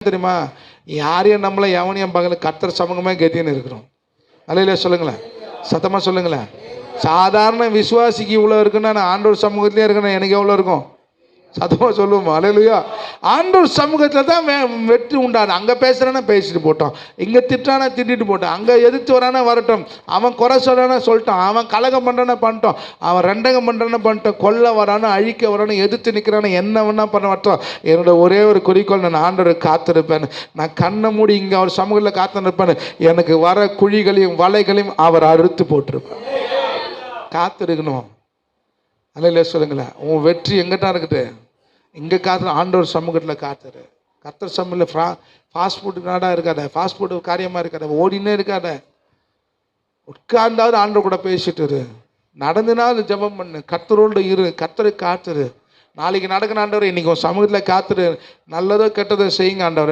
தெரியுமா? யாரையும் நம்மள எவனையும் பகல கர்த்தர் சமூகமே கெத்தின்னு இருக்கிறோம். அல்லையா சொல்லுங்களேன், சத்தமா சொல்லுங்களேன். சாதாரண விசுவாசிக்கு இவ்வளோ இருக்குன்னா நான் ஆண்டவர் சமூகத்திலே இருக்கேன்னா எனக்கு எவ்வளோ இருக்கும்? சத்தமா சொல்லுவோம். அல்லேலூயா. ஆண்டவர் சமூகத்தில் தான் வெற்றி உண்டாது. அங்கே பேசுகிறானா பேசிட்டு போட்டோம், இங்கே திட்டானா திட்டிட்டு போட்டோம், அங்கே எதிர்த்து வரானா வரட்டும், அவன் குறை சொல்றானா சொல்லிட்டான், அவன் கலகம் பண்ணுறானா பண்ணிட்டோம், அவன் ரெண்டகம் பண்ணுறானா பண்ணிட்டோம், கொல்ல வரானா அழிக்க வரானா எதிர்த்து நிற்கிறானா என்ன வேணா பண்ண வரட்டும், என்னோட ஒரே ஒரு குறிக்கோள் நான் ஆண்டவரை காத்திருப்பேன். நான் கண்ணை மூடி இங்கே அவர் சமூகத்தில் காத்திருப்பேன். எனக்கு வர குழிகளையும் வலைகளையும் அவர் அறுத்து போட்டிருப்பேன். காத்திருக்கணும். அல்லையா சொல்லுங்களேன். உன் வெற்றி எங்கிட்ட இருக்குது? இங்கே காத்துற ஆண்டவர் சமூகத்தில் காத்துரு. கர்த்தர் சமூகத்தில் ஃபாஸ்ட் ஃபுட்டு நாடாக இருக்காத, ஃபாஸ்ட் ஃபுட்டு காரியமாக இருக்காத, ஓடினே இருக்காத. உட்கார்ந்தாவது ஆண்டவர் கூட பேசிட்டு இரு. நடந்துனாலும் ஜெபம் பண்ணு, கர்த்தரோடு இரு, கர்த்தரை காத்துரு. நாளைக்கு நடக்கிற ஆண்டவர் இன்னைக்கு உன் சமூகத்தில் காத்துரு. நல்லதோ கெட்டதோ செய்யுங்க ஆண்டவர்.